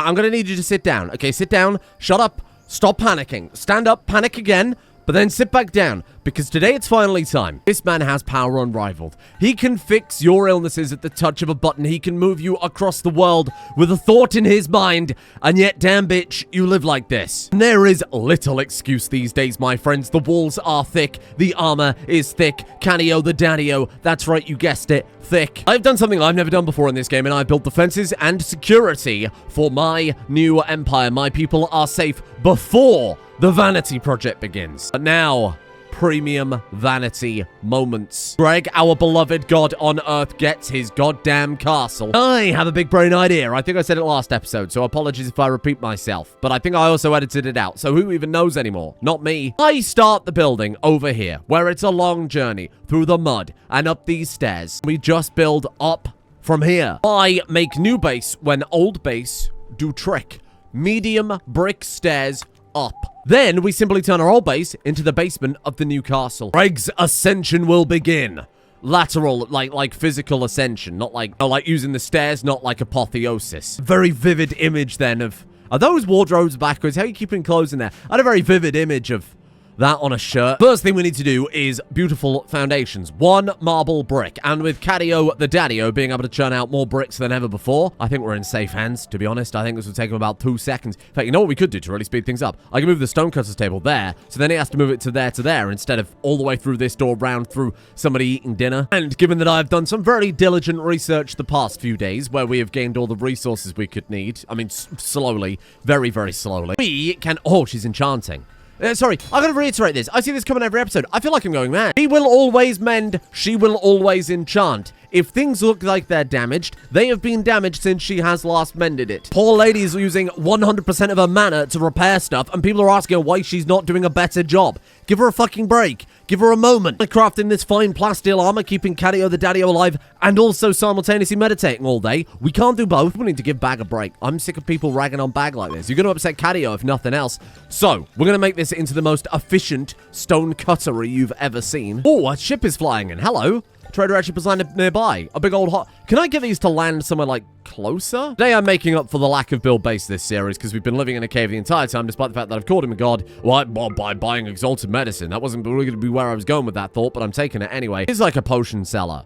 I'm gonna need you to sit down. Okay, sit down. Shut up. Stop panicking. Stand up, panic again, but then sit back down, because today it's finally time. This man has power unrivaled. He can fix your illnesses at the touch of a button. He can move you across the world with a thought in his mind, and yet, damn bitch, you live like this. And there is little excuse these days, my friends. The walls are thick. The armor is thick. Canio the daddy-o. That's right, you guessed it. Thick. I've done something I've never done before in this game, and I've built defenses and security for my new empire. My people are safe before the vanity project begins. But now, premium vanity moments. Greg, our beloved god on Earth, gets his goddamn castle. I have a big brain idea. I think I said it last episode, so apologies if I repeat myself. But I think I also edited it out, so who even knows anymore? Not me. I start the building over here, where it's a long journey through the mud and up these stairs. We just build up from here. I make new base when old base do trick. Medium brick stairs up. Then we simply turn our old base into the basement of the new castle. Greg's ascension will begin. Lateral, like physical ascension, not like using the stairs, not like apotheosis. Very vivid image then of, are those wardrobes backwards? How are you keeping clothes in there? I had a very vivid image of that on a shirt. First thing we need to do is beautiful foundations. 1 marble brick. And with Cadio the Daddy-o being able to churn out more bricks than ever before, I think we're in safe hands, to be honest. I think this will take him about 2 seconds. In fact, you know what we could do to really speed things up? I can move the stonecutter's table there, so then he has to move it to there instead of all the way through this door, round through somebody eating dinner. And given that I've done some very diligent research the past few days, where we have gained all the resources we could need, I mean, slowly, very, very slowly, we can... Oh, she's enchanting. Sorry, I'm going to reiterate this. I see this coming every episode. I feel like I'm going mad. She will always mend. She will always enchant. If things look like they're damaged, they have been damaged since she has last mended it. Poor lady is using 100% of her mana to repair stuff, and people are asking her why she's not doing a better job. Give her a fucking break. Give her a moment. Crafting this fine plasteel armor, keeping Cadio the Daddy-o alive, and also simultaneously meditating all day. We can't do both. We need to give Bag a break. I'm sick of people ragging on Bag like this. You're going to upset Cadio if nothing else. So, we're going to make this into the most efficient stone cuttery you've ever seen. Oh, a ship is flying in. Hello. Trader actually was landed nearby. A big old hot... Can I get these to land somewhere, like, closer? Today I'm making up for the lack of build base this series, because we've been living in a cave the entire time, despite the fact that I've called him a god. Well, by buying exalted medicine. That wasn't really going to be where I was going with that thought, but I'm taking it anyway. It's like a potion seller.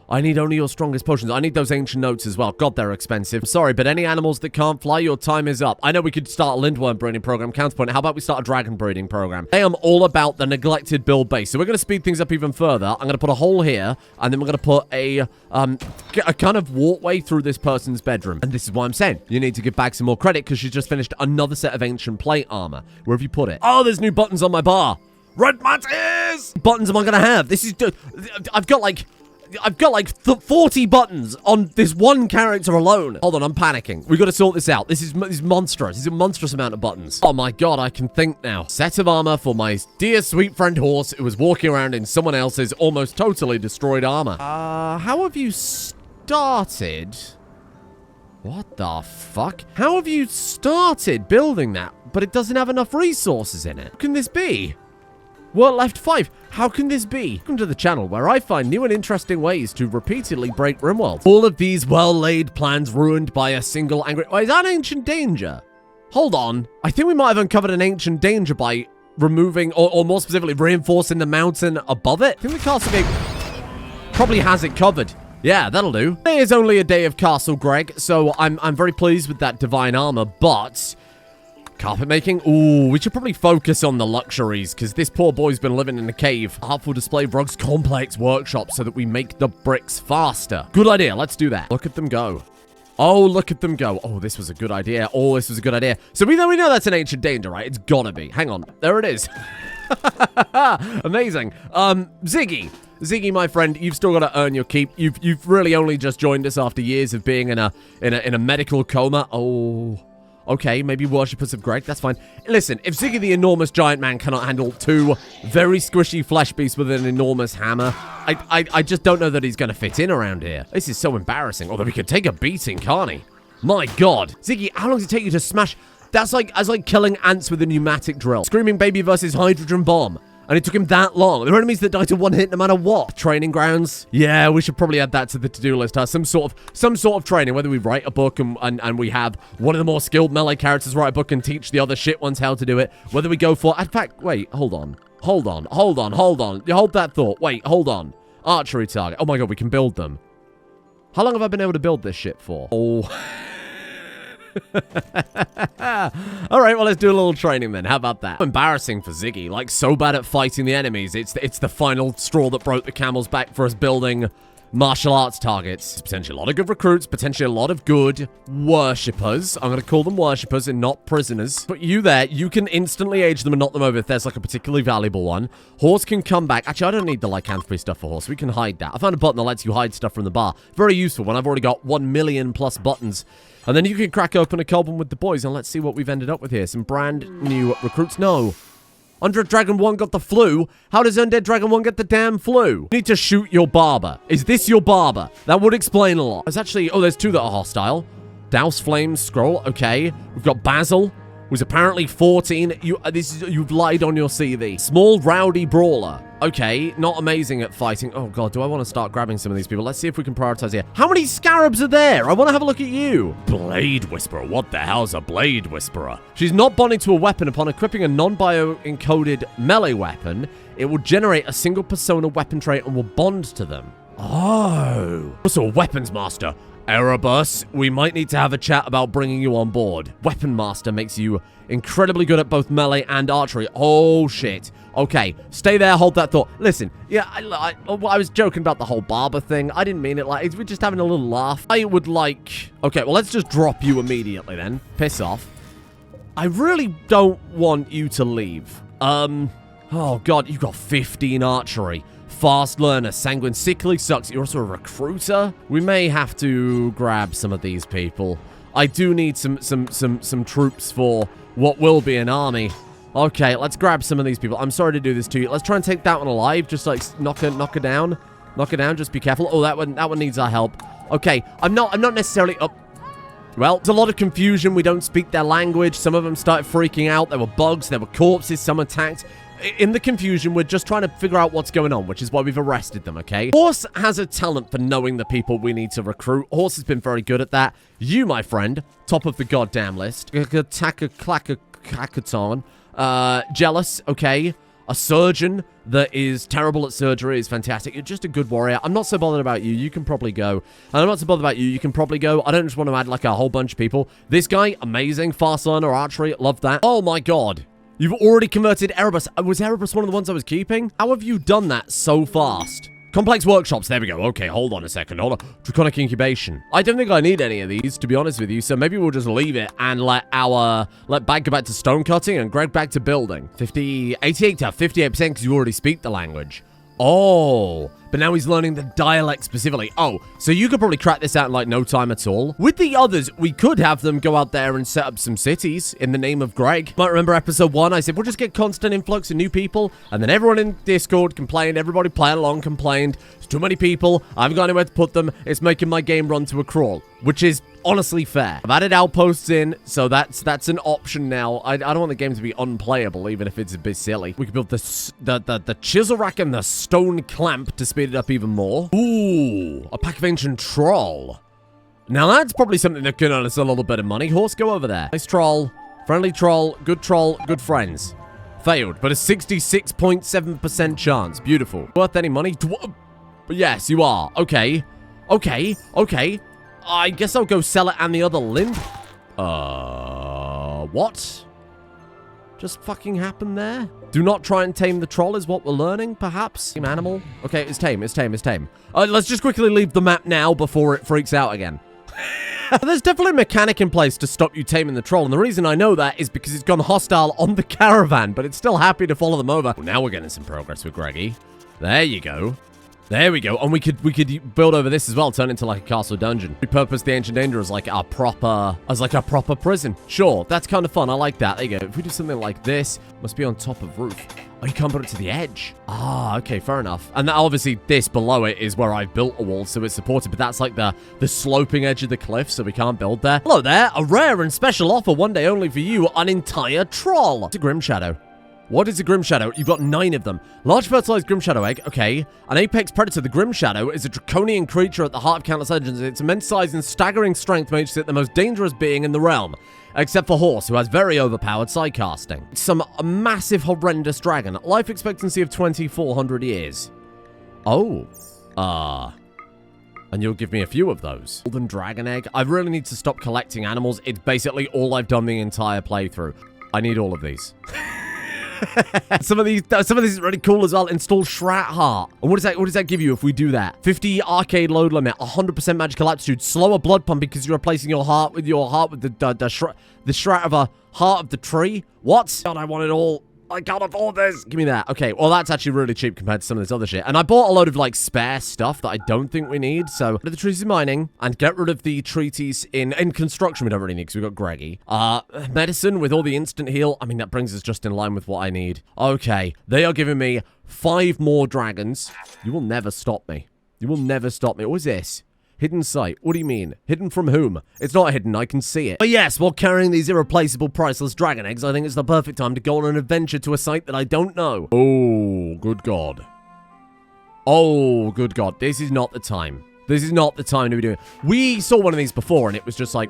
I need only your strongest potions. I need those ancient notes as well. God, they're expensive. Sorry, but any animals that can't fly, your time is up. I know we could start a lindworm breeding program. Counterpoint, how about we start a dragon breeding program? I am all about the neglected build base. So we're going to speed things up even further. I'm going to put a hole here, and then we're going to put a kind of walkway through this person's bedroom. And this is why I'm saying you need to give back some more credit, because she's just finished another set of ancient plate armor. Where have you put it? Oh, there's new buttons on my bar. Red Matties! Buttons am I going to have? This is... I've got like 40 buttons on this one character alone. Hold on, I'm panicking. We got to sort this out. This is monstrous. This is a monstrous amount of buttons. Oh my god, I can think now. Set of armor for my dear sweet friend horse who was walking around in someone else's almost totally destroyed armor. How have you started? What the fuck? How have you started building that, but it doesn't have enough resources in it? What can this be? World left 5. How can this be? Welcome to the channel where I find new and interesting ways to repeatedly break Rimworld. All of these well-laid plans ruined by a single angry... Oh, is that ancient danger? Hold on. I think we might have uncovered an ancient danger by removing, or more specifically, reinforcing the mountain above it. I think the castle gate probably has it covered. Yeah, that'll do. Today is only a day of Castle Greg, so I'm very pleased with that divine armor, but... Carpet making? Ooh, we should probably focus on the luxuries, because this poor boy's been living in a cave. Artful display rugs complex workshop so that we make the bricks faster. Good idea, let's do that. Look at them go. Oh, look at them go. Oh, this was a good idea. Oh, this was a good idea. So we know that's an ancient danger, right? It's gotta be. Hang on. There it is. Amazing. Ziggy. Ziggy, my friend, you've still got to earn your keep. You've really only just joined us after years of being in a medical coma. Oh... Okay, maybe worshippers of Greg, that's fine. Listen, if Ziggy the enormous giant man cannot handle 2 very squishy flesh beasts with an enormous hammer, I just don't know that he's going to fit in around here. This is so embarrassing. Although he could take a beating, can't he? My god. Ziggy, how long does it take you to smash... That's like killing ants with a pneumatic drill. Screaming baby versus hydrogen bomb. And it took him that long. There are enemies that die to one hit no matter what. Training grounds. Yeah, we should probably add that to the to-do list. Some sort of training. Whether we write a book and we have one of the more skilled melee characters write a book and teach the other shit ones how to do it. Whether we go for... In fact, wait, hold on. Hold that thought. Wait, hold on. Archery target. Oh my god, we can build them. How long have I been able to build this shit for? Oh... Alright, well, let's do a little training then. How about that? Embarrassing for Ziggy. Like, so bad at fighting the enemies. It's the final straw that broke the camel's back for us building martial arts targets. Potentially a lot of good recruits. Potentially a lot of good worshippers. I'm going to call them worshippers and not prisoners. But you there, you can instantly age them and knock them over if there's, like, a particularly valuable one. Horse can come back. Actually, I don't need the lycanthropy stuff for horse. We can hide that. I found a button that lets you hide stuff from the bar. Very useful when I've already got 1 million plus buttons. And then you can crack open a cold one with the boys, and let's see what we've ended up with here. Some brand new recruits. No. Undead Dragon 1 got the flu. How does Undead Dragon 1 get the damn flu? You need to shoot your barber. Is this your barber? That would explain a lot. There's actually... Oh, there's 2 that are hostile. Douse Flames Scroll. Okay. We've got Basil, who's apparently 14. You've lied on your CV. Small Rowdy Brawler. Okay, not amazing at fighting. Oh god, do I want to start grabbing some of these people? Let's see if we can prioritize here. How many scarabs are there? I want to have a look at you. Blade Whisperer. What the hell's a Blade Whisperer? She's not bonding to a weapon. Upon equipping a non-bio-encoded melee weapon, it will generate a single persona weapon trait and will bond to them. Oh. Also a weapons master. Erebus, we might need to have a chat about bringing you on board. Weapon Master makes you incredibly good at both melee and archery. Oh, shit. Okay, stay there, hold that thought. Listen, yeah, I was joking about the whole barber thing. I didn't mean it like... We're just having a little laugh. I would like... Okay, well, let's just drop you immediately then. Piss off. I really don't want you to leave. Oh, God, you got 15 archery. Fast learner, sanguine, sickly sucks. You're also a recruiter. We may have to grab some of these people. I do need some troops for what will be an army. Okay, let's grab some of these people. I'm sorry to do this to you. Let's try and take that one alive. Just like knock her down. Knock her down. Just be careful. Oh, that one needs our help. Okay, I'm not necessarily up. Well, there's a lot of confusion. We don't speak their language. Some of them started freaking out. There were bugs. There were corpses. Some attacked. In the confusion, we're just trying to figure out what's going on, which is why we've arrested them, okay? Horse has a talent for knowing the people we need to recruit. Horse has been very good at that. You, my friend, top of the goddamn list. Jealous, okay? A surgeon that is terrible at surgery is fantastic. You're just a good warrior. I'm not so bothered about you. You can probably go. And I'm not so bothered about you. You can probably go. I don't just want to add like a whole bunch of people. This guy, amazing. Fast learner, archery. Love that. Oh my god. You've already converted Erebus. Was Erebus one of the ones I was keeping? How have you done that so fast? Complex workshops. There we go. Okay, hold on a second. Hold on. Draconic incubation. I don't think I need any of these, to be honest with you. So maybe we'll just leave it and let Bag go back to stone cutting and Greg back to building. 88 to 58% because you already speak the language. Oh, but now he's learning the dialect specifically. Oh, so you could probably crack this out in like no time at all. With the others, we could have them go out there and set up some cities in the name of Greg. Might remember episode 1, I said, we'll just get constant influx of new people. And then everyone in Discord complained. Everybody playing along complained. There's too many people. I haven't got anywhere to put them. It's making my game run to a crawl, which is honestly fair. I've added outposts in, so that's an option now. I don't want the game to be unplayable, even if it's a bit silly. We could build the chisel rack and the stone clamp to speed it up even more. Ooh, a pack of ancient troll. Now that's probably something that can earn us a little bit of money. Horse, go over there. Nice troll, friendly troll, good friends. Failed, but a 66.7% chance. Beautiful. Worth any money? Yes, you are. Okay. I guess I'll go sell it and the other limb. What? Just fucking happened there? Do not try and tame the troll is what we're learning, perhaps? Tame animal? Okay, it's tame. Let's just quickly leave the map now before it freaks out again. There's definitely a mechanic in place to stop you taming the troll, and the reason I know that is because it's gone hostile on the caravan, but it's still happy to follow them over. Well, now we're getting some progress with Greggy. There you go. There we go. And we could build over this as well, turn it into like a castle dungeon. Repurpose the Ancient Danger as like a proper prison. Sure, that's kind of fun. I like that. There you go. If we do something like this, must be on top of roof. Oh, you can't put it to the edge. Ah, okay, fair enough. And that, obviously this below it is where I've built a wall, so it's supported, but that's like the sloping edge of the cliff, so we can't build there. Hello there, a rare and special offer one day only for you, an entire troll. It's a Grim Shadow. What is a Grim Shadow? You've got 9 of them. Large fertilized Grim Shadow egg. Okay. An apex predator. The Grim Shadow is a draconian creature at the heart of countless legends. Its immense size and staggering strength makes it the most dangerous being in the realm. Except for Horse, who has very overpowered psycasting. Some massive, horrendous dragon. Life expectancy of 2,400 years. Oh. And you'll give me a few of those. Golden dragon egg. I really need to stop collecting animals. It's basically all I've done the entire playthrough. I need all of these. Some of these is really cool as well. Install Shrat Heart. And what does that give you if we do that? 50 arcade load limit, 100% magical aptitude, slower blood pump because you're replacing your heart with the Shrat of a heart of the tree. What? God, I want it all. I can't afford this. Give me that. Okay, well, that's actually really cheap compared to some of this other shit. And I bought a load of, like, spare stuff that I don't think we need. So, get rid of the treaties in mining and get rid of the treaties in construction we don't really need because we've got Greggy. Medicine with all the instant heal. I mean, that brings us just in line with what I need. Okay, they are giving me 5 more dragons. You will never stop me. You will never stop me. What is this? Hidden sight. What do you mean? Hidden from whom? It's not hidden. I can see it. But yes, while carrying these irreplaceable, priceless dragon eggs, I think it's the perfect time to go on an adventure to a site that I don't know. Oh, good God. Oh, good God. This is not the time. This is not the time to be doing it. We saw one of these before, and it was just like,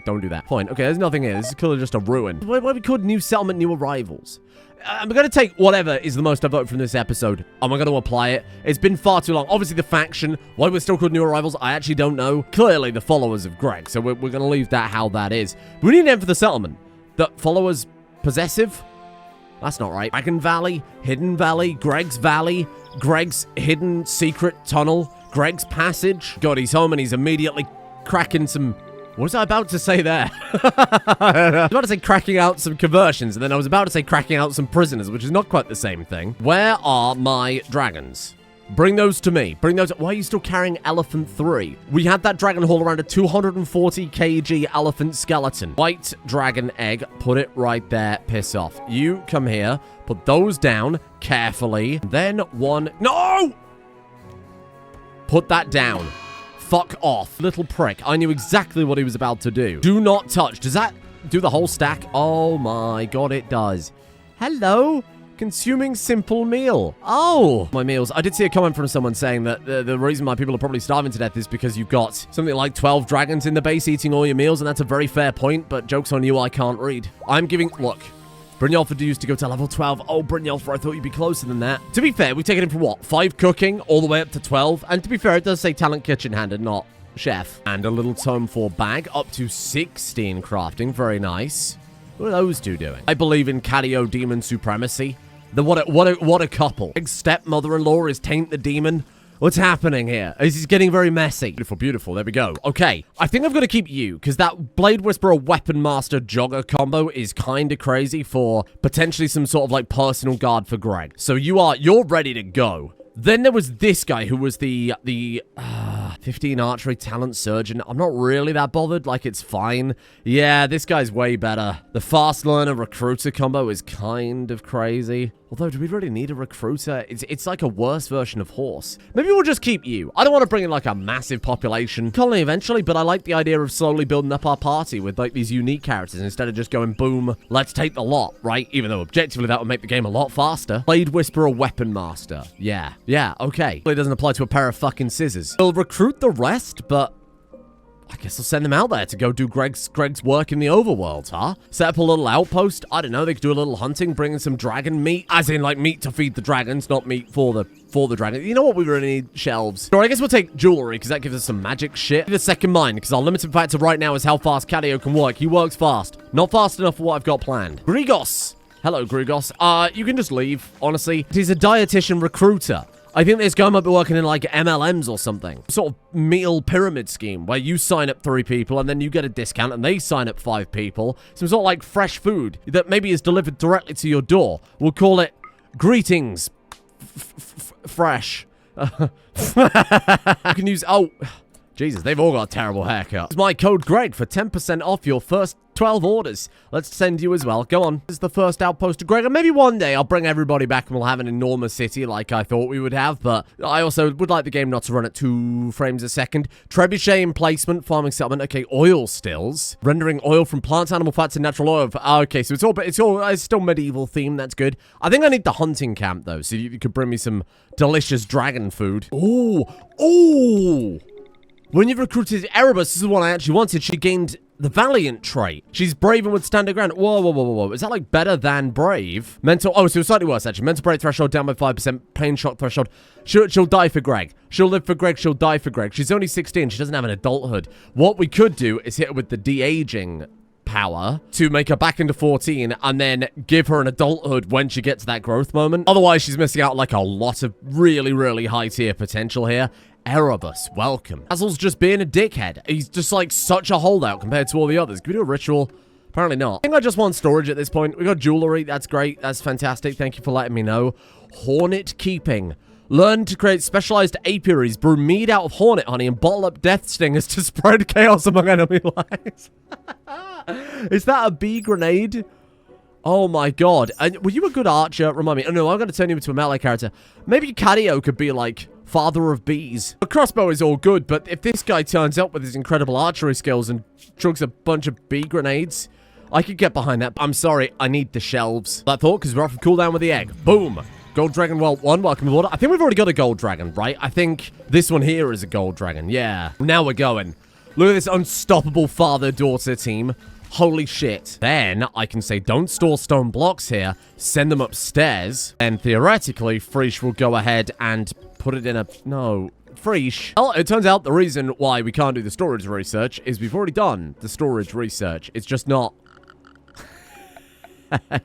don't do that. Fine. Okay, there's nothing here. This is clearly just a ruin. What we called new settlement, new arrivals. I'm going to take whatever is the most I vote from this episode. I'm going to apply it. It's been far too long. Obviously, the faction. Why we're still called new arrivals, I actually don't know. Clearly, the followers of Greg. So we're going to leave that how that is. We need an name for the settlement. The followers possessive? That's not right. Dragon Valley, Hidden Valley, Greg's Valley, Greg's Hidden Secret Tunnel, Greg's Passage. God, he's home and he's immediately cracking some... What was I about to say there? I was about to say cracking out some conversions, and then I was about to say cracking out some prisoners, which is not quite the same thing. Where are my dragons? Bring those to me. Bring those... Why are you still carrying Elephant 3? We had that dragon haul around a 240 kg elephant skeleton. White dragon egg. Put it right there. Piss off. You come here. Put those down carefully. Then one... No! Put that down. Fuck off. Little prick. I knew exactly what he was about to do. Do not touch. Does that do the whole stack? Oh my God, it does. Hello? Consuming simple meal. Oh, my meals. I did see a comment from someone saying that the reason why people are probably starving to death is because you've got something like 12 dragons in the base eating all your meals, and that's a very fair point, but joke's on you, I can't read. I'm giving... Look. Brynjolfur used to go to level 12. Oh, Brynjolfur, I thought you'd be closer than that. To be fair, we've taken him from what? 5 cooking all the way up to 12. And to be fair, it does say talent kitchen hand and not chef. And a little tome 4 bag up to 16 crafting. Very nice. What are those two doing? I believe in Cadio demon supremacy. What a couple. Big stepmother-in-law is Taint the Demon. What's happening here? This is getting very messy. Beautiful, beautiful. There we go. Okay. I think I'm going to keep you, because that Blade Whisperer Weapon Master Jogger combo is kind of crazy for potentially some sort of, like, personal guard for Greg. So you're ready to go. Then there was this guy who was the 15 archery talent surgeon. I'm not really that bothered. Like, it's fine. Yeah, this guy's way better. The fast learner recruiter combo is kind of crazy. Although, do we really need a recruiter? It's like a worse version of Horse. Maybe we'll just keep you. I don't want to bring in, like, a massive population colony eventually, but I like the idea of slowly building up our party with, like, these unique characters instead of just going, boom, let's take the lot, right? Even though, objectively, that would make the game a lot faster. Blade Whisperer Weapon Master. Yeah, okay. It doesn't apply to a pair of fucking scissors. We'll recruit the rest, but... I guess I'll send them out there to go do Greg's work in the overworld, huh? Set up a little outpost. I don't know. They could do a little hunting, bring in some dragon meat. As in, like, meat to feed the dragons, not meat for the dragon. You know what? We really need shelves. Or I guess we'll take jewelry, because that gives us some magic shit. The second mine, because our limiting factor right now is how fast Cadio can work. He works fast. Not fast enough for what I've got planned. Grigos. Hello, Grigos. You can just leave, honestly. He's a dietitian recruiter. I think this guy might be working in, like, MLMs or something. Sort of meal pyramid scheme where you sign up 3 people and then you get a discount and they sign up 5 people. Some sort of, like, fresh food that maybe is delivered directly to your door. We'll call it Greetings Fresh. You can use... Oh, Jesus, they've all got a terrible haircut. It's my code Greg for 10% off your first 12 orders. Let's send you as well. Go on. This is the first outpost to Greg. And maybe one day I'll bring everybody back and we'll have an enormous city like I thought we would have. But I also would like the game not to run at 2 frames a second. Trebuchet emplacement, farming settlement. Okay, oil stills. Rendering oil from plants, animal fats, and natural oil. Okay, so it's still medieval theme. That's good. I think I need the hunting camp, though. So you could bring me some delicious dragon food. Ooh. Ooh. When you've recruited Erebus, this is the one I actually wanted. She gained the Valiant trait. She's brave and would stand her ground. Whoa, whoa, whoa, whoa, whoa. Is that like better than brave? Mental, oh, so it's slightly worse actually. Mental break threshold down by 5%. Pain shock threshold. She'll die for Greg. She'll live for Greg. She'll die for Greg. She's only 16. She doesn't have an adulthood. What we could do is hit her with the de-aging power to make her back into 14 and then give her an adulthood when she gets that growth moment. Otherwise, she's missing out like a lot of really, really high tier potential here. Erebus, welcome. Basil's just being a dickhead. He's just like such a holdout compared to all the others. Can we do a ritual? Apparently not. I think I just want storage at this point. We got jewelry. That's great. That's fantastic. Thank you for letting me know. Hornet keeping. Learn to create specialized apiaries, brew mead out of hornet honey, and bottle up death stingers to spread chaos among enemy lives. Is that a bee grenade? Oh my god. And were you a good archer? Remind me. Oh no, I'm going to turn you into a melee character. Maybe Cadio could be like father of bees. A crossbow is all good, but if this guy turns up with his incredible archery skills and chugs a bunch of bee grenades, I could get behind that. I'm sorry, I need the shelves. That thought, because we're off of cooldown with the egg. Boom. Gold Dragon World 1, welcome aboard. I think we've already got a gold dragon, right? I think this one here is a gold dragon. Yeah. Now we're going. Look at this unstoppable father-daughter team. Holy shit. Then I can say, don't store stone blocks here. Send them upstairs. And theoretically, Frisch will go ahead and put it in a... No. Frisch. Well, it turns out the reason why we can't do the storage research is we've already done the storage research. It's just not...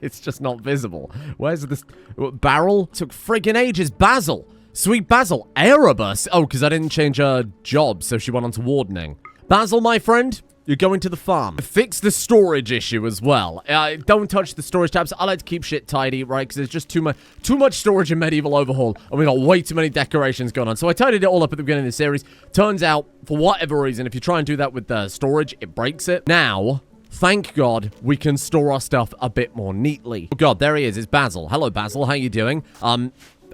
it's just not visible. Where's this... Barrel? Took friggin' ages. Basil. Sweet Basil. Erebus. Oh, because I didn't change her job, so she went on to wardening. Basil, my friend... You're going to the farm. Fix the storage issue as well. Don't touch the storage tabs. I like to keep shit tidy, right? Because there's just too much storage in Medieval Overhaul. And we got way too many decorations going on. So I tidied it all up at the beginning of the series. Turns out, for whatever reason, if you try and do that with the storage, it breaks it. Now, thank God, we can store our stuff a bit more neatly. Oh God, there he is. It's Basil. Hello, Basil. How you doing?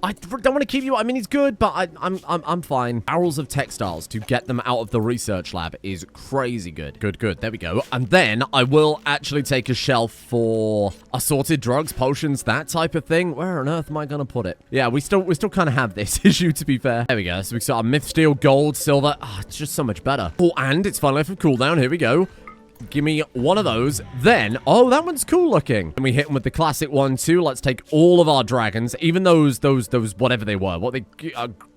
I don't want to keep you... I mean, he's good, but I'm fine. Barrels of textiles to get them out of the research lab is crazy good. Good, good. There we go. And then I will actually take a shelf for assorted drugs, potions, that type of thing. Where on earth am I going to put it? Yeah, we still kind of have this issue, to be fair. There we go. So we've got our myth steel, gold, silver. Oh, it's just so much better. Oh, and it's finally for cooldown. Here we go. Give me one of those. Then, oh, that one's cool looking. And we hit them with the classic one, too. Let's take all of our dragons, even those whatever they were. What they,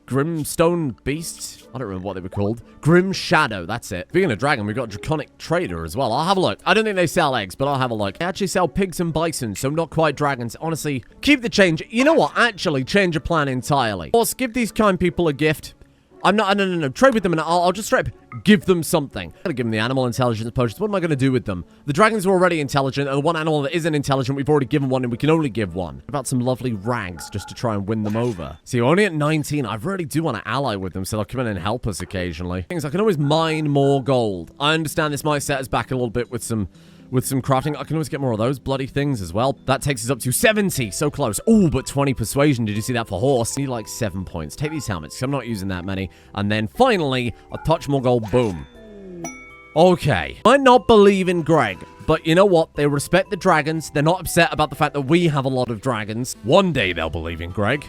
Grimstone Beasts? I don't remember what they were called. Grim Shadow, that's it. Speaking of dragon, we've got Draconic Trader as well. I'll have a look. I don't think they sell eggs, but I'll have a look. They actually sell pigs and bison, so not quite dragons. Honestly, keep the change. You know what? Actually, change your plan entirely. Or give these kind people a gift. I'm not, no. Trade with them and I'll just straight up give them something. I'm gonna give them the animal intelligence potions. What am I gonna do with them? The dragons are already intelligent, and the one animal that isn't intelligent, we've already given one, and we can only give one. What about some lovely rags just to try and win them over? See, we're only at 19. I really do want to ally with them, so they'll come in and help us occasionally. Things I can always mine more gold. I understand this might set us back a little bit with some crafting. I can always get more of those bloody things as well. That takes us up to 70. So close. Oh, but 20 persuasion. Did you see that for horse? Need like 7 points. Take these helmets, because I'm not using that many. And then finally, a touch more gold. Boom. Okay. I might not believe in Greg, but you know what? They respect the dragons. They're not upset about the fact that we have a lot of dragons. One day they'll believe in Greg.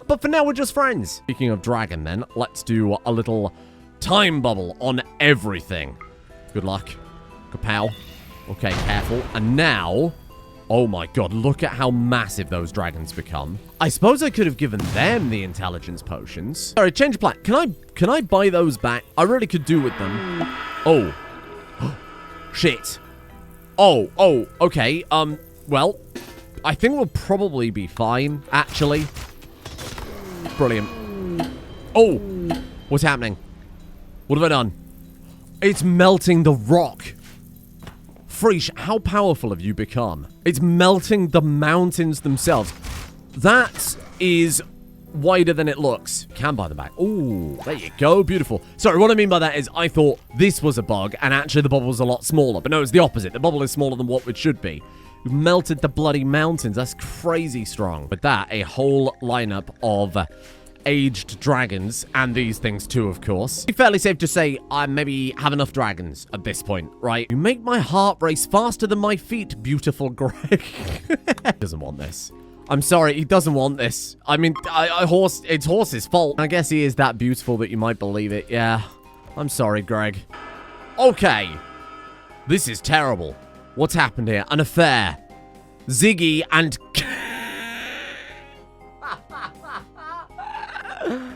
But for now, we're just friends. Speaking of dragon, then, let's do a little time bubble on everything. Good luck. Kapow. Okay, careful. And now... Oh my god, look at how massive those dragons become. I suppose I could have given them the intelligence potions. Sorry, change of plan. Can I buy those back? I really could do with them. Oh. Shit. Oh, okay. Well, I think we'll probably be fine, actually. Brilliant. Oh, what's happening? What have I done? It's melting the rock. Frisch, how powerful have you become? It's melting the mountains themselves. That is wider than it looks. Can buy them back. Ooh, there you go. Beautiful. Sorry, what I mean by that is I thought this was a bug, and actually the bubble was a lot smaller. But no, it's the opposite. The bubble is smaller than what it should be. We've melted the bloody mountains. That's crazy strong. With that, a whole lineup of aged dragons, and these things too, of course. It's fairly safe to say I maybe have enough dragons at this point, right? You make my heart race faster than my feet, beautiful Greg. He doesn't want this. I'm sorry, he doesn't want this. I mean, it's Horse's fault. I guess he is that beautiful that you might believe it. Yeah, I'm sorry, Greg. Okay. This is terrible. What's happened here? An affair. Ziggy and...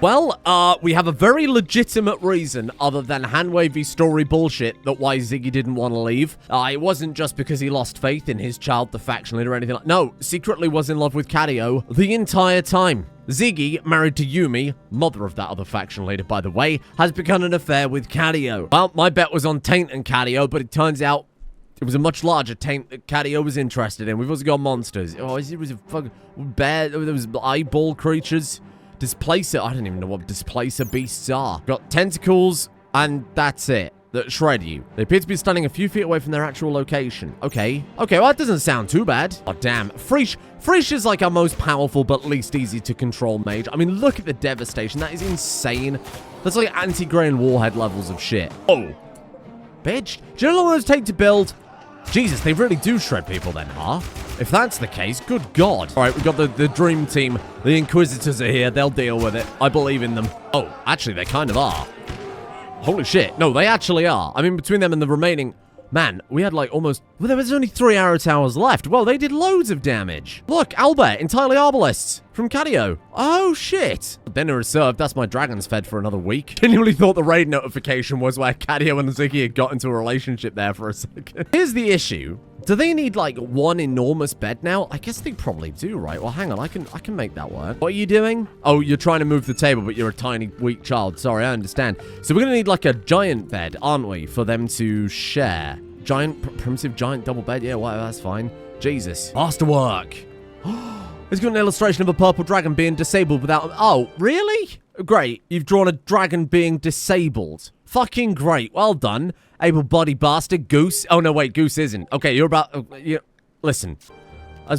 Well, we have a very legitimate reason other than hand-wavy story bullshit that why Ziggy didn't want to leave. It wasn't just because he lost faith in his child, the faction leader, or anything like... No, secretly was in love with Cadio the entire time. Ziggy, married to Yumi, mother of that other faction leader, by the way, has begun an affair with Cadio. Well, my bet was on Taint and Cadio, but it turns out it was a much larger Taint that Cadio was interested in. We've also got monsters. Oh, it was a fucking bear. There was eyeball creatures. Displacer. I don't even know what displacer beasts are. Got tentacles, and that's it. That shred you. They appear to be standing a few feet away from their actual location. Okay. Okay, well, that doesn't sound too bad. Oh, damn. Frisch is like our most powerful but least easy to control mage. I mean, look at the devastation. That is insane. That's like anti-grain warhead levels of shit. Oh. Bitch. Do you know how long those take to build? Jesus, they really do shred people then, huh? If that's the case, good God. All right, we've got the dream team. The Inquisitors are here. They'll deal with it. I believe in them. Oh, actually, they kind of are. Holy shit. No, they actually are. I mean, between them and the remaining... Man, we had like almost... Well, there was only 3 arrow towers left. Well, they did loads of damage. Look, Albert, entirely arbalists from Cadio. Oh, shit. Dinner is served. That's my dragons fed for another week. Genuinely thought the raid notification was where Cadio and Ziggy had got into a relationship there for a second. Here's the issue. Do they need, like, one enormous bed now? I guess they probably do, right? Well, hang on. I can make that work. What are you doing? Oh, you're trying to move the table, but you're a tiny, weak child. Sorry, I understand. So we're going to need, like, a giant bed, aren't we, for them to share? Primitive giant double bed? Yeah, well, that's fine. Jesus. Faster work. It's got an illustration of a purple dragon being disabled without... Oh, really? Great. You've drawn a dragon being disabled. Fucking great. Well done. Able-bodied bastard. Goose. Oh, no, wait. Goose isn't. Okay, you're about... Listen.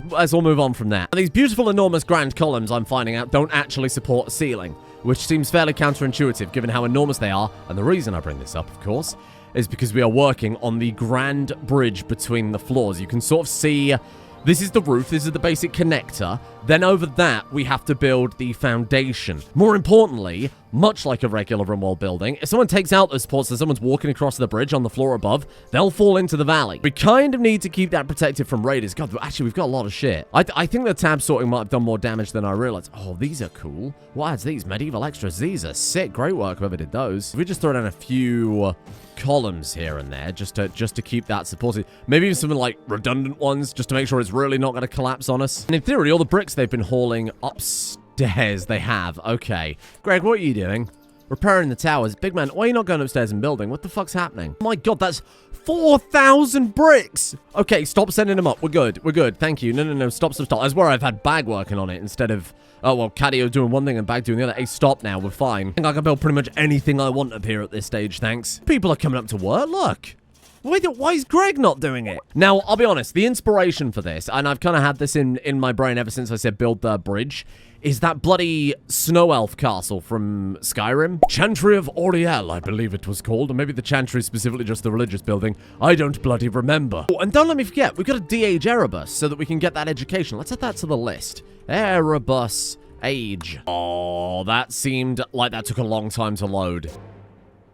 Let's all move on from that. These beautiful, enormous grand columns, I'm finding out, don't actually support a ceiling, which seems fairly counterintuitive given how enormous they are. And the reason I bring this up, of course, is because we are working on the grand bridge between the floors. You can sort of see... This is the roof, this is the basic connector. Then over that, we have to build the foundation. More importantly, much like a regular Rimworld building, if someone takes out those supports and someone's walking across the bridge on the floor above, they'll fall into the valley. We kind of need to keep that protected from raiders. God, actually, we've got a lot of shit. I think the tab sorting might have done more damage than I realized. Oh, these are cool. What adds these? Medieval extras. These are sick. Great work, whoever did those. If we just throw down a few... columns here and there just to keep that supported. Maybe even some like redundant ones just to make sure it's really not going to collapse on us. And in theory, all the bricks they've been hauling upstairs, they have. Okay. Greg, what are you doing? Repairing the towers. Big man, why are you not going upstairs and building? What the fuck's happening? Oh my God, that's 4,000 bricks. Okay, stop sending them up. We're good. We're good. Thank you. No. Stop. That's where I've had Bag working on it instead of... Oh, well, Cadio doing one thing and Bag doing the other. Hey, stop now. We're fine. I think I can build pretty much anything I want up here at this stage, thanks. People are coming up to work. Look. Wait, why is Greg not doing it? Now, I'll be honest. The inspiration for this, and I've kind of had this in my brain ever since I said build the bridge, is that bloody snow elf castle from Skyrim. Chantry of Auriel, I believe it was called. Or maybe the Chantry is specifically just the religious building. I don't bloody remember. Oh, and don't let me forget, we've got to de-age Erebus so that we can get that education. Let's add that to the list. Erebus age. Oh, that seemed like that took a long time to load.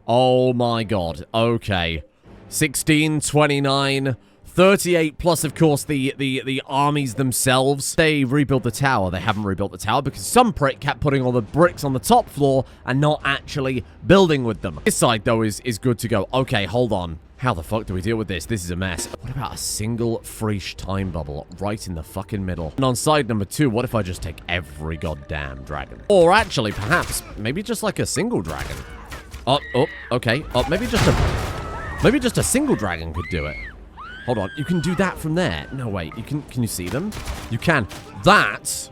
Oh my God. Okay. 16, 29... 38 plus, of course, the armies themselves. They rebuilt the tower. They haven't rebuilt the tower because some prick kept putting all the bricks on the top floor and not actually building with them. This side, though, is good to go. Okay, hold on. How the fuck do we deal with this? This is a mess. What about a single Frisch time bubble right in the fucking middle? And on side number 2, what if I just take every goddamn dragon? Or actually, perhaps, maybe just like a single dragon. Oh, okay. Oh, maybe just a single dragon could do it. Hold on, you can do that from there. No, wait, can you see them? You can. That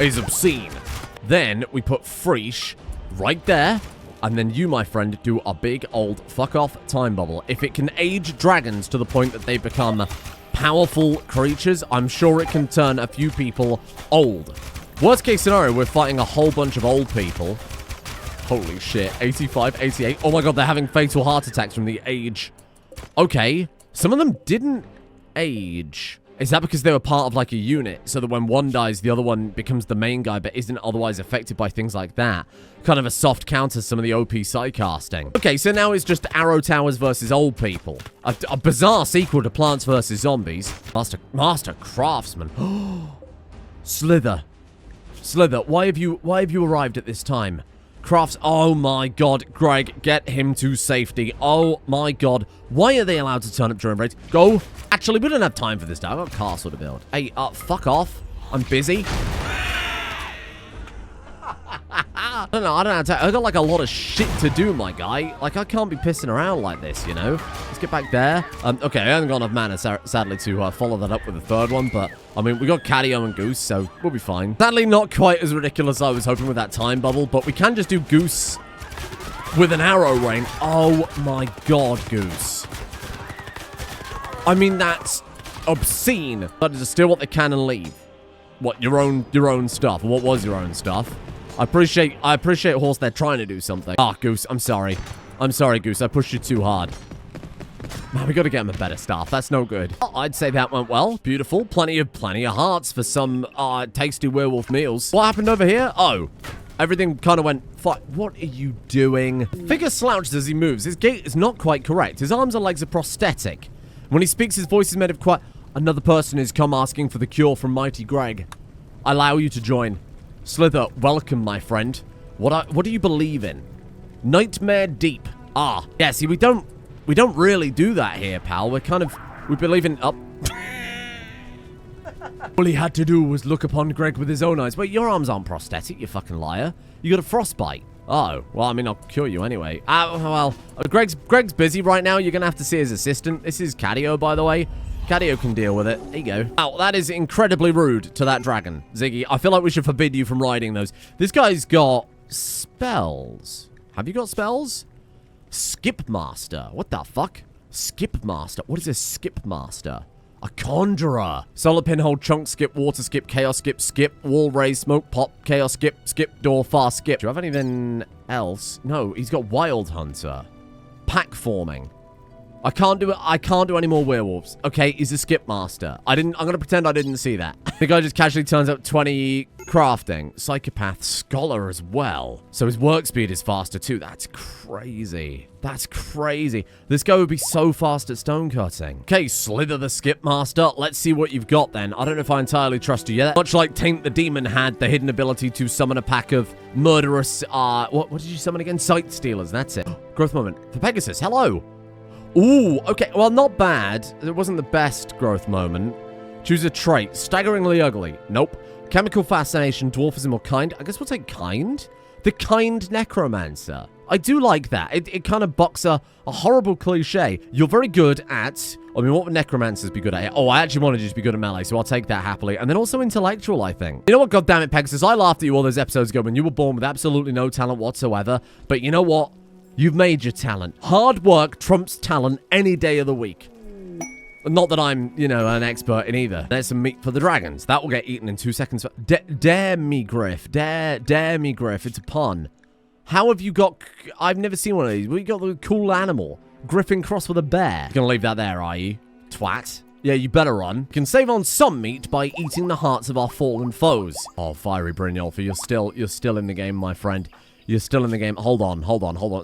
is obscene. Then we put Freesh right there. And then you, my friend, do a big old fuck-off time bubble. If it can age dragons to the point that they become powerful creatures, I'm sure it can turn a few people old. Worst case scenario, we're fighting a whole bunch of old people. Holy shit. 85, 88. Oh my god, they're having fatal heart attacks from the age. Okay. Some of them didn't age. Is that because they were part of, like, a unit? So that when one dies, the other one becomes the main guy, but isn't otherwise affected by things like that? Kind of a soft counter to some of the OP sidecasting. Okay, so now it's just Arrow Towers versus old people. A bizarre sequel to Plants vs. Zombies. Master Craftsman. Slither. Slither, why have you arrived at this time? Crafts. Oh my god, Greg, get him to safety. Oh my god. Why are they allowed to turn up during raids? Go. Actually, we don't have time for this now. I've got a castle to build. Hey, fuck off. I'm busy. I don't know how to... I've got, like, a lot of shit to do, my guy. Like, I can't be pissing around like this, you know? Let's get back there. Okay, I haven't got enough mana, sadly, to follow that up with a third one, but, I mean, we got Cadio and Goose, so we'll be fine. Sadly, not quite as ridiculous as I was hoping with that time bubble, but we can just do Goose with an arrow rain. Oh, my God, Goose. I mean, that's obscene. But just steal what they can and leave. What, your own stuff? What was your own stuff? I appreciate, Horse, they're trying to do something. Ah, Goose, I'm sorry. I'm sorry, Goose, I pushed you too hard. Man, we gotta get him a better staff. That's no good. Oh, I'd say that went well. Beautiful. Plenty of hearts for some, tasty werewolf meals. What happened over here? Oh. Everything kind of went fine. What are you doing? Figure slouches as he moves. His gait is not quite correct. His arms and legs are prosthetic. When he speaks, his voice is made of quiet. Another person has come asking for the cure from Mighty Greg. I allow you to join. Slither, welcome, my friend. What do you believe in? Nightmare Deep. Ah, yeah, see, we don't really do that here, pal. We believe in... Oh. All he had to do was look upon Greg with his own eyes. Wait, your arms aren't prosthetic, you fucking liar. You got a frostbite. Oh, well, I mean, I'll cure you anyway. Greg's busy right now. You're gonna have to see his assistant. This is Cadio, by the way. Cadio can deal with it. There you go. Oh, that is incredibly rude to that dragon. Ziggy, I feel like we should forbid you from riding those. This guy's got spells. Have you got spells? Skip Master. What the fuck? Skip Master. What is a Skip Master? A Conjurer. Solar Pinhole, Chunk Skip, Water Skip, Chaos Skip, Skip, Wall Raise, Smoke Pop, Chaos Skip, Skip Door, Fast Skip. Do you have anything else? No, he's got Wild Hunter. Pack Forming. I can't do any more werewolves. Okay, he's a Skip Master. I'm gonna pretend I didn't see that. The guy just casually turns up 20 crafting. Psychopath Scholar as well. So his work speed is faster too. That's crazy. That's crazy. This guy would be so fast at stone cutting. Okay, Slither the Skip Master. Let's see what you've got then. I don't know if I entirely trust you yet. Much like Taint the Demon had the hidden ability to summon a pack of murderous, what did you summon again? Sight Stealers. That's it. Growth moment for Pegasus. Hello. Ooh, okay. Well, not bad. It wasn't the best growth moment. Choose a trait. Staggeringly ugly. Nope. Chemical fascination. Dwarfism or kind. I guess we'll take kind. The kind necromancer. I do like that. It kind of bucks a horrible cliche. You're very good at... I mean, what would necromancers be good at? Oh, I actually wanted you to be good at melee, so I'll take that happily. And then also intellectual, I think. You know what, goddammit, Pegasus? I laughed at you all those episodes ago when you were born with absolutely no talent whatsoever. But you know what? You've made your talent. Hard work trumps talent any day of the week. Not that I'm, you know, an expert in either. There's some meat for the dragons. That will get eaten in 2 seconds. Dare me, Griff. Dare me, Griff. It's a pun. How have you got... I've never seen one of these. We got the cool animal. Griffin cross with a bear. You're gonna leave that there, are you? Twat. Yeah, you better run. You can save on some meat by eating the hearts of our fallen foes. Oh, Fiery Brynjolfur, you're still in the game, my friend. You're still in the game. Hold on.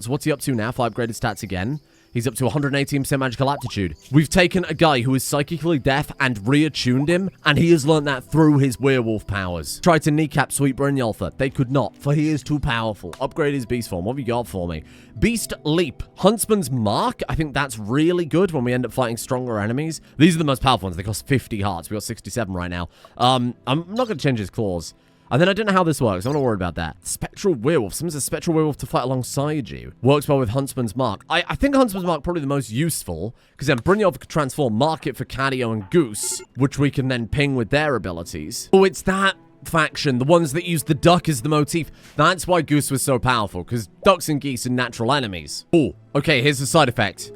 So what's he up to now? 5 upgraded stats again. He's up to 118% magical aptitude. We've taken a guy who is psychically deaf and reattuned him, and he has learned that through his werewolf powers. Tried to kneecap Sweet Brynjolfur. They could not, for he is too powerful. Upgrade his beast form. What have you got for me? Beast Leap. Huntsman's Mark. I think that's really good when we end up fighting stronger enemies. These are the most powerful ones. They cost 50 hearts. We got 67 right now. I'm not going to change his claws. And then I don't know how this works. I'm not worried about that. Spectral Werewolf. Summons a Spectral Werewolf to fight alongside you. Works well with Huntsman's Mark. I think Huntsman's Mark probably the most useful, because then Brynjolfur could transform, mark it for Cadio and Goose, which we can then ping with their abilities. Oh, it's that faction, the ones that use the duck as the motif. That's why Goose was so powerful, because ducks and geese are natural enemies. Oh, okay, here's the side effect.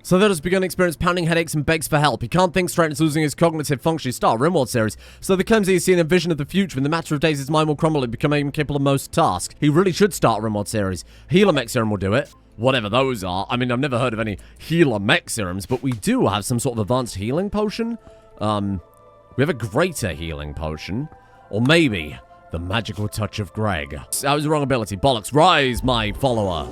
So that has begun to experience pounding headaches and begs for help. He can't think straight and is losing his cognitive function. Start Rimworld series. So the clumsy is seeing a vision of the future. In the matter of days, his mind will crumble and become incapable of most tasks. He really should start Rimworld series. Healer mech serum will do it. Whatever those are. I mean, I've never heard of any healer mech serums, but we do have some sort of advanced healing potion. We have a greater healing potion. Or maybe the magical touch of Greg. That was the wrong ability. Bollocks. Rise, my follower.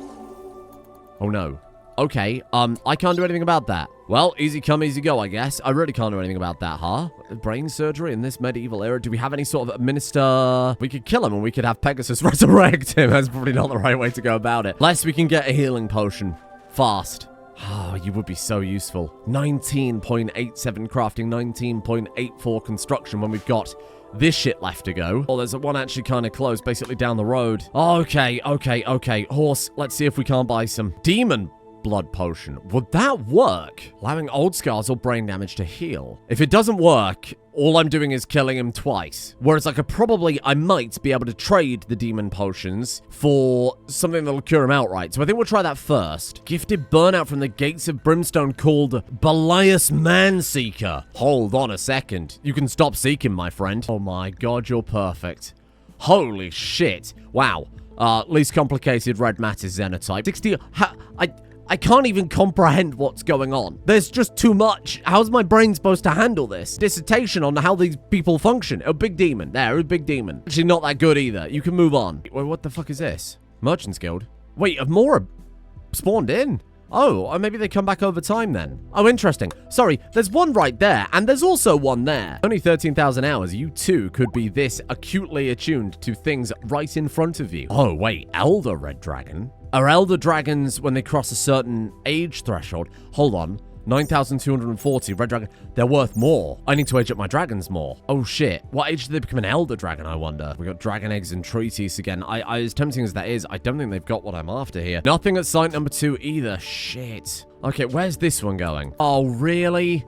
Oh, no. Okay, I can't do anything about that. Well, easy come, easy go, I guess. I really can't do anything about that, huh? Brain surgery in this medieval era? Do we have any sort of administer... We could kill him and we could have Pegasus resurrect him. That's probably not the right way to go about it. Unless we can get a healing potion. Fast. Oh, you would be so useful. 19.87 crafting, 19.84 construction when we've got... this shit left to go. Oh, there's one actually kind of close, basically down the road. Okay. Horse, let's see if we can't buy some demon blood potion. Would that work? Allowing old scars or brain damage to heal. If it doesn't work, all I'm doing is killing him twice. Whereas I might be able to trade the demon potions for something that'll cure him outright. So I think we'll try that first. Gifted burnout from the gates of brimstone called Belias Manseeker. Hold on a second. You can stop seeking, my friend. Oh my god, you're perfect. Holy shit. Wow. Least complicated red matter xenotype. 60... I can't even comprehend what's going on. There's just too much. How's my brain supposed to handle this? Dissertation on how these people function. A big demon. There, a big demon. Actually, not that good either. You can move on. Wait, what the fuck is this? Merchant's Guild. Wait, have more spawned in? Oh, or maybe they come back over time then. Oh, interesting. Sorry, there's one right there, and there's also one there. Only 13,000 hours. You too could be this acutely attuned to things right in front of you. Oh, wait, Elder Red Dragon? Are Elder Dragons, when they cross a certain age threshold? Hold on. 9,240. Red Dragon. They're worth more. I need to age up my dragons more. Oh, shit. What age do they become an Elder Dragon, I wonder? We got Dragon Eggs and Treatise again. As tempting as that is, I don't think they've got what I'm after here. Nothing at site number 2 either. Shit. Okay, where's this one going? Oh, really?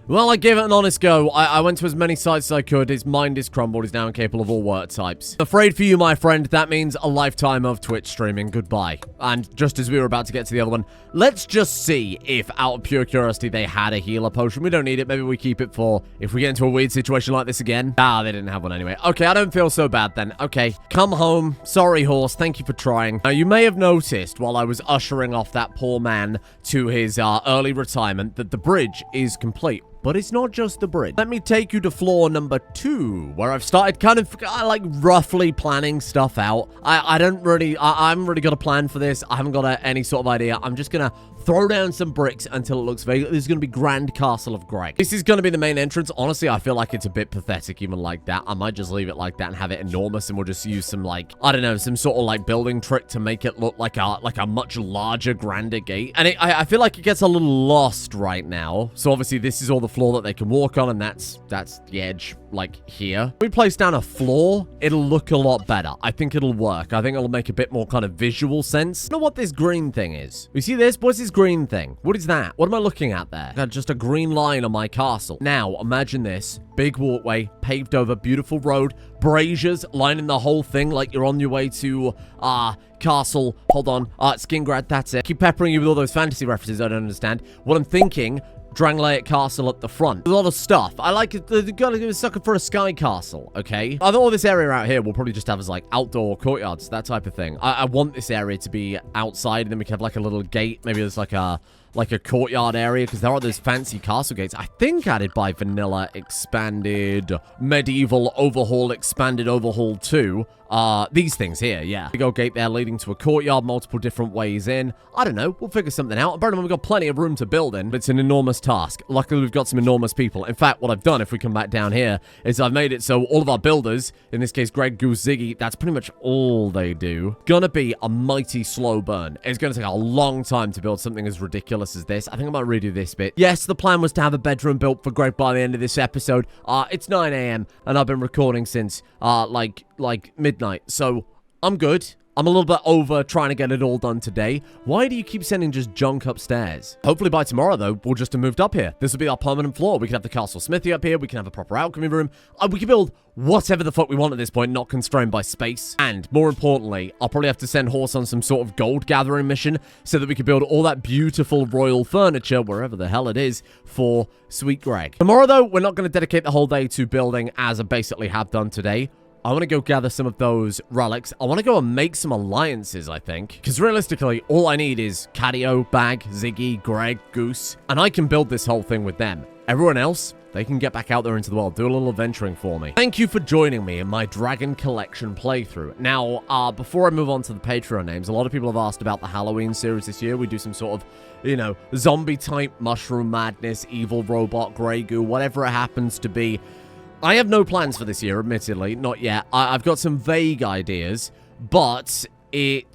Well, I gave it an honest go. I went to as many sites as I could. His mind is crumbled. He's now incapable of all work types. Afraid for you, my friend. That means a lifetime of Twitch streaming. Goodbye. And just as we were about to get to the other one, let's just see if, out of pure curiosity, they had a healer potion. We don't need it. Maybe we keep it for if we get into a weird situation like this again. Ah, they didn't have one anyway. Okay, I don't feel so bad then. Okay, come home. Sorry, horse. Thank you for trying. Now, you may have noticed while I was ushering off that poor man to his early retirement that the bridge is complete. But it's not just the bridge. Let me take you to floor number 2, where I've started kind of, like, roughly planning stuff out. I haven't really got a plan for this. I haven't got any sort of idea. I'm just gonna throw down some bricks until it looks vague. This is gonna be Grand Castle of Greg. This is gonna be the main entrance. Honestly, I feel like it's a bit pathetic even like that. I might just leave it like that and have it enormous, and we'll just use some, like, I don't know, some sort of, like, building trick to make it look like a much larger, grander gate. And I feel like it gets a little lost right now. So obviously this is all the floor that they can walk on, and that's the edge, like, here. If we place down a floor, it'll look a lot better. I think it'll work. I think it'll make a bit more kind of visual sense. I don't know what this green thing is. You see this? What's this green thing? What is that? What am I looking at there? Got just a green line on my castle. Now, imagine this. Big walkway, paved over, beautiful road, braziers lining the whole thing like you're on your way to, castle. Hold on. Skingrad, that's it. Keep peppering you with all those fantasy references I don't understand. What I'm thinking... Drangleic Castle at the front. A lot of stuff. I like it. You gotta give a sucker for a sky castle, okay? I thought all this area out here will probably just have as, like, outdoor courtyards, that type of thing. I want this area to be outside, and then we can have, like, a little gate. Maybe there's, like a courtyard area, because there are those fancy castle gates. I think added by Vanilla Expanded Medieval Overhaul Expanded Overhaul 2. These things here, yeah. Big old gate there leading to a courtyard, multiple different ways in. I don't know, we'll figure something out. Apparently we've got plenty of room to build in, but it's an enormous task. Luckily we've got some enormous people. In fact, what I've done, if we come back down here, is I've made it so all of our builders, in this case Greg, Goose, Ziggy, that's pretty much all they do. Gonna be a mighty slow burn. It's gonna take a long time to build something as ridiculous as this. I think I might redo this bit. Yes, the plan was to have a bedroom built for Greg by the end of this episode. It's 9 AM, and I've been recording since, like midnight. So, I'm good. I'm a little bit over trying to get it all done today. Why do you keep sending just junk upstairs? Hopefully by tomorrow, though, we'll just have moved up here. This will be our permanent floor. We can have the castle smithy up here. We can have a proper alchemy room. We can build whatever the fuck we want at this point, not constrained by space. And more importantly, I'll probably have to send Horse on some sort of gold gathering mission so that we can build all that beautiful royal furniture, wherever the hell it is, for Sweet Greg. Tomorrow, though, we're not going to dedicate the whole day to building as I basically have done today. I want to go gather some of those relics. I want to go and make some alliances, I think. Because realistically, all I need is Cadio, Bag, Ziggy, Greg, Goose. And I can build this whole thing with them. Everyone else, they can get back out there into the world. Do a little adventuring for me. Thank you for joining me in my Dragon Collection playthrough. Now, before I move on to the Patreon names, a lot of people have asked about the Halloween series this year. We do some sort of, you know, zombie-type, mushroom madness, evil robot, grey goo, whatever it happens to be. I have no plans for this year, admittedly. Not yet. I've got some vague ideas, but it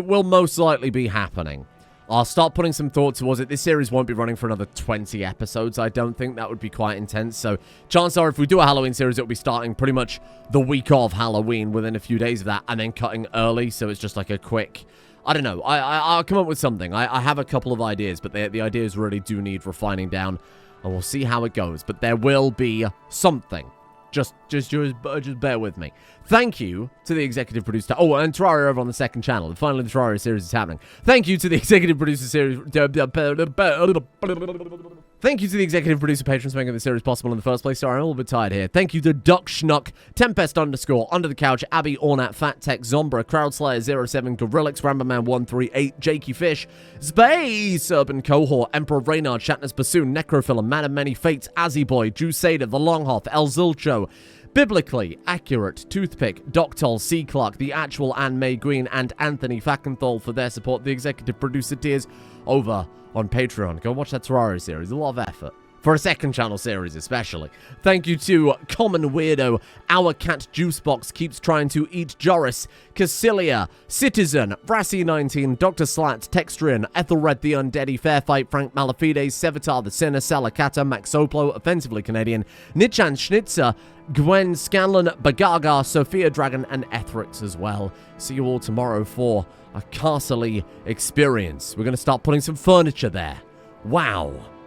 will most likely be happening. I'll start putting some thought towards it. This series won't be running for another 20 episodes, I don't think. That would be quite intense. So, chances are, if we do a Halloween series, it'll be starting pretty much the week of Halloween, within a few days of that, and then cutting early, so it's just like a quick... I don't know. I'll come up with something. I have a couple of ideas, but the ideas really do need refining down. And we'll see how it goes. But there will be something. Just bear with me. Thank you to the executive producer. Oh, and Terraria over on the second channel. Finally, the Terraria series is happening. Thank you to the executive producer series. Thank you to the executive producer patrons for making this series possible in the first place. Sorry, I'm a little bit tired here. Thank you to Duck Schnuck, Tempest _ Under the Couch, Abby Ornat, Fat Tech, Zombra, Crowdslayer07, Gorillix, Ramberman 138, Jakey Fish, Space, Urban Cohort, Emperor Reynard, Shatner's Bassoon, Necrophila, Man of Many Fates, Azzy Boy, Jusader, The Longhoff, El Zilcho, Biblically Accurate, Toothpick, Doctol, C. Clark, The Actual Anne May Green, and Anthony Fackenthal for their support. The executive producer tiers over on Patreon. Go watch that Terraria series. A lot of effort. For a second channel series, especially. Thank you to Common Weirdo, Our Cat Juicebox Keeps Trying to Eat Joris, Cassilia, Citizen, Brassy19, Dr. Slat, Textrian, Ethelred the Undeady, Fairfight, Frank Malafides, Sevatar the Sinner, Salakata, Max Soplo, Offensively Canadian, Nichan Schnitzer, Gwen Scanlon, Bagaga, Sophia Dragon, and Ethrix as well. See you all tomorrow for a Castle experience. We're going to start putting some furniture there. Wow.